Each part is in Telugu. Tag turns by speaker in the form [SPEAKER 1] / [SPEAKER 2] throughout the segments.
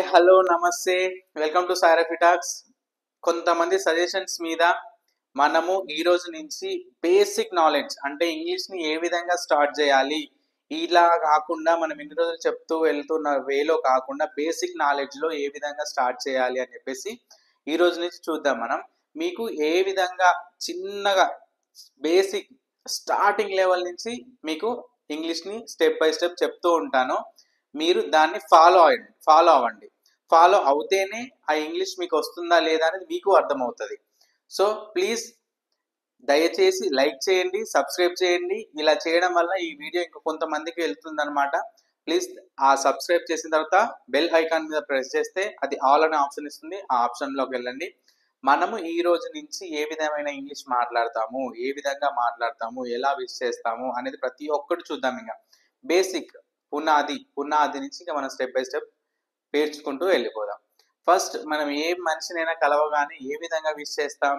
[SPEAKER 1] హాయ్ హలో నమస్తే వెల్కమ్ టు సాయిరఫీ టాక్స్. కొంతమంది సజెషన్స్ మీద మనము ఈ రోజు నుంచి బేసిక్ నాలెడ్జ్ అంటే ఇంగ్లీష్ని ఏ విధంగా స్టార్ట్ చేయాలి, ఇలా కాకుండా మనం ఇన్ని రోజులు చెప్తూ వెళ్తున్న వేలో కాకుండా బేసిక్ నాలెడ్జ్లో ఏ విధంగా స్టార్ట్ చేయాలి అని చెప్పేసి ఈ రోజు నుంచి చూద్దాం. మనం మీకు ఏ విధంగా చిన్నగా బేసిక్ స్టార్టింగ్ లెవెల్ నుంచి మీకు ఇంగ్లీష్ని స్టెప్ బై స్టెప్ చెప్తూ ఉంటాను. మీరు దాన్ని ఫాలో అవ్వండి. ఫాలో అవుతేనే ఆ ఇంగ్లీష్ మీకు వస్తుందా లేదా అనేది మీకు అర్థమవుతుంది. సో ప్లీజ్ దయచేసి లైక్ చేయండి, సబ్స్క్రైబ్ చేయండి. ఇలా చేయడం వల్ల ఈ వీడియో ఇంకా కొంతమందికి వెళ్తుంది అనమాట. ప్లీజ్ ఆ సబ్స్క్రైబ్ చేసిన తర్వాత బెల్ ఐకాన్ మీద ప్రెస్ చేస్తే అది ఆల్ అనే ఆప్షన్ ఇస్తుంది. ఆ ఆప్షన్లోకి వెళ్ళండి. మనము ఈ రోజు నుంచి ఏ విధమైన ఇంగ్లీష్ మాట్లాడతాము, ఏ విధంగా మాట్లాడతాము, ఎలా విష్ చేస్తాము అనేది ప్రతి ఒక్కటి చూద్దాం. ఇంకా బేసిక్ పునాది నుంచి ఇంకా మనం స్టెప్ బై స్టెప్ పేర్చుకుంటూ వెళ్ళిపోదాం. ఫస్ట్ మనం ఏ మనిషినైనా కలవగానే ఏ విధంగా విష్ చేస్తాం,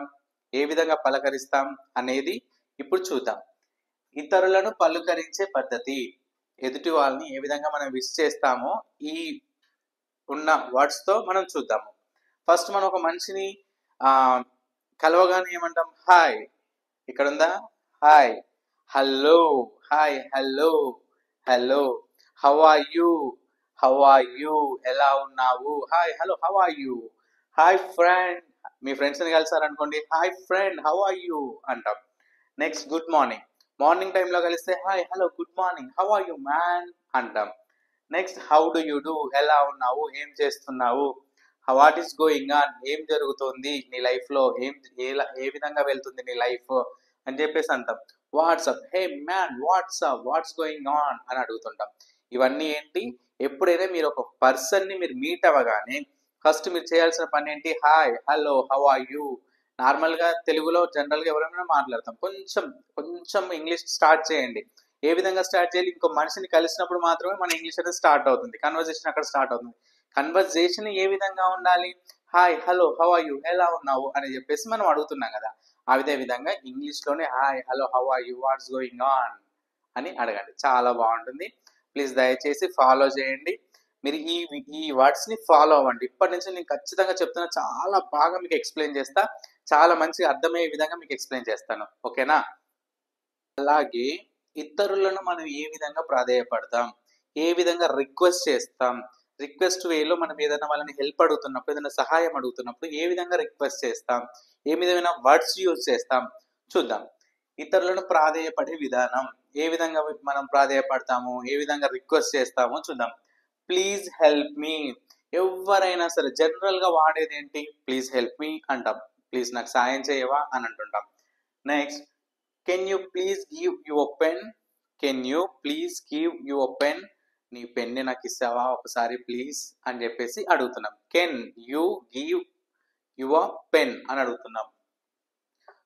[SPEAKER 1] ఏ విధంగా పలకరిస్తాం అనేది ఇప్పుడు చూద్దాం. ఇతరులను పలుకరించే పద్ధతి, ఎదుటి వాళ్ళని ఏ విధంగా మనం విష్ చేస్తామో ఈ ఉన్న వర్డ్స్తో మనం చూద్దాము. ఫస్ట్ మనం ఒక మనిషిని కలవగానే ఏమంటాం? హాయ్. ఇక్కడ ఉందా? Hi. Hello. Hi, hello, hello. How are you? How are you? ఎలా ఉన్నావు? Hi, hello, how are you? Hi friend. మీ ఫ్రెండ్స్ని కలిసారనుకోండి, hi friend, how are you అంటాం. Next good morning. మార్నింగ్ టైంలో కలిస్తే hi, hello, good morning, how are you man అంటాం. Next how do you do? ఎలా ఉన్నావు? ఏం చేస్తున్నావు? What is going on? ఏం జరుగుతుంది నీ లైఫ్లో? ఏ విధంగా వెళ్తుంది నీ లైఫ్ అని చెప్పేసి అంటాం. WhatsApp. Hey man, WhatsApp, watts going on అని అడుగుతుంటాం. ఇవన్నీ ఏంటి? ఎప్పుడైనా మీరు ఒక పర్సన్ని మీరు మీట్ అవ్వగానే ఫస్ట్ మీరు చేయాల్సిన పని ఏంటి? Hi, hello, how are you. నార్మల్గా తెలుగులో జనరల్గా ఎవరైనా మాట్లాడతాం. కొంచెం ఇంగ్లీష్ స్టార్ట్ చేయండి. ఏ విధంగా స్టార్ట్ చేయాలి? ఇంకో మనిషిని కలిసినప్పుడు మాత్రమే మన ఇంగ్లీష్ అనేది స్టార్ట్ అవుతుంది. కన్వర్జేషన్ అక్కడ స్టార్ట్ అవుతుంది. కన్వర్జేషన్ ఏ విధంగా ఉండాలి? Hi, hello, how are you, ఎలా ఉన్నావు అని చెప్పేసి మనం అడుగుతున్నాం కదా. అదే విధంగా ఇంగ్లీష్లోనే hi, hello, how are you, what's going on అని అడగండి. చాలా బాగుంటుంది. ప్లీజ్ దయచేసి ఫాలో చేయండి. మీరు ఈ వర్డ్స్ని ఫాలో అవ్వండి. ఇప్పటి నుంచి నేను ఖచ్చితంగా చెప్తున్నా, చాలా బాగా మీకు ఎక్స్ప్లెయిన్ చేస్తా. చాలా మంచిగా అర్థమయ్యే విధంగా మీకు ఎక్స్ప్లెయిన్ చేస్తాను. ఓకేనా? అలాగే ఇతరులను మనం ఏ విధంగా ప్రాధేయపడతాం, ఏ విధంగా రిక్వెస్ట్ చేస్తాం, రిక్వెస్ట్ వేలో మనం ఏదైనా వాళ్ళని హెల్ప్ అడుగుతున్నప్పుడు, ఏదైనా సహాయం అడుగుతున్నప్పుడు ఏ విధంగా రిక్వెస్ట్ చేస్తాం, ఏ విధమైన వర్డ్స్ యూజ్ చేస్తాం చూద్దాం. ఇతరులను ప్రాధేయపడే విధానం, ఏ విధంగా మనం ప్రాధేయపడతాము, ఏ విధంగా రిక్వెస్ట్ చేస్తామో చూద్దాం. Please help me. ఎవరైనా సరే జనరల్గా వాడేది ఏంటి? ప్లీజ్ హెల్ప్ మీ అంటాం. ప్లీజ్ నాకు సాయం చేయవా అని అంటుంటాం. Next, can you please give your pen. Can you please give your pen. నీ పెన్ని నాకు ఇస్తావా ఒకసారి ప్లీజ్ అని చెప్పేసి అడుగుతున్నాం. Can you give your pen అని అడుగుతున్నాం.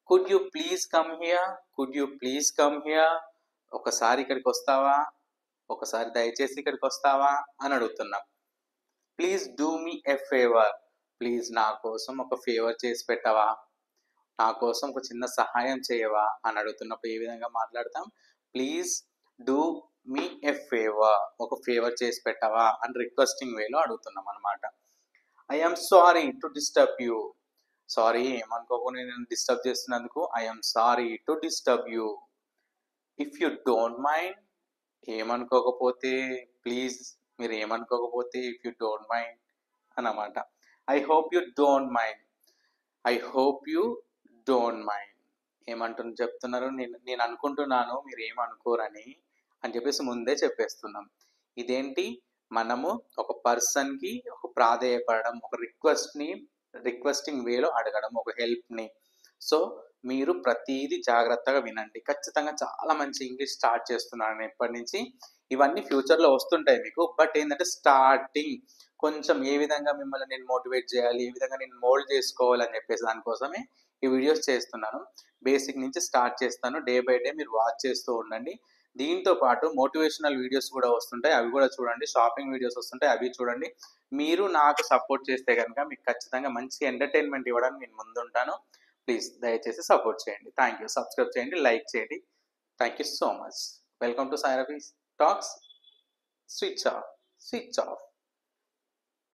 [SPEAKER 1] Could you please come here. Could you please come here. ఒకసారి ఇక్కడికి వస్తావా, ఒకసారి దయచేసి ఇక్కడికి వస్తావా అని అడుగుతున్నాం. Please do me a favour. Please నా కోసం ఒక ఫేవర్ చేసి పెట్టవా, నా కోసం ఒక చిన్న సహాయం చేయవా అని అడుగుతున్నప్పుడు ఏ విధంగా మాట్లాడతాం? Please do me a favour. ఒక ఫేవర్ చేసి పెట్టవా అని రిక్వెస్టింగ్ వేలో అడుగుతున్నాం అనమాట. I am sorry to disturb you. Sorry, ఏమనుకోకుండా నేను డిస్టర్బ్ చేస్తున్నందుకు I am sorry to disturb you. If you don't mind. ఏమనుకోకపోతే ప్లీజ్, మీరు ఏమనుకోకపోతే ఇఫ్ యూ డోంట్ మైండ్ అన్నమాట. I hope you don't mind. I hope you don't mind. చెప్తున్నారు, నేను అనుకుంటున్నాను మీరు ఏమనుకోరని అని చెప్పేసి ముందే చెప్పేస్తున్నాం. ఇదేంటి? మనము ఒక పర్సన్కి ఒక ప్రాధేయపడడం, ఒక రిక్వెస్టింగ్ వేలో అడగడం, ఒక హెల్ప్ని. సో మీరు ప్రతిదీ జాగ్రత్తగా వినండి. ఖచ్చితంగా చాలా మంచి ఇంగ్లీష్ స్టార్ట్ చేస్తున్నాను ఇప్పటి నుంచి. ఇవన్నీ ఫ్యూచర్లో వస్తుంటాయి మీకు. బట్ ఏంటంటే స్టార్టింగ్ కొంచెం ఏ విధంగా మిమ్మల్ని నేను మోటివేట్ చేయాలి, ఏ విధంగా నేను మోల్డ్ చేసుకోవాలని చెప్పేసి దానికోసమే ఈ వీడియోస్ చేస్తున్నాను. బేసిక్ నుంచి స్టార్ట్ చేస్తాను. డే బై డే మీరు వాచ్ చేస్తూ ఉండండి. దీంతో పాటు మోటివేషనల్ వీడియోస్ కూడా వస్తుంటాయి, అవి కూడా చూడండి. షాపింగ్ వీడియోస్ వస్తుంటాయి, అవి చూడండి. మీరు నాకు సపోర్ట్ చేస్తే కనుక మీకు ఖచ్చితంగా మంచి ఎంటర్టైన్మెంట్ ఇవ్వడానికి నేను ముందుంటాను. ప్లీజ్ దయచేసి సపోర్ట్ చేయండి. Thank you. సబ్స్క్రైబ్ చేయండి, లైక్ చేయండి. Thank you so much. Welcome to Sairafi talks. Switch of.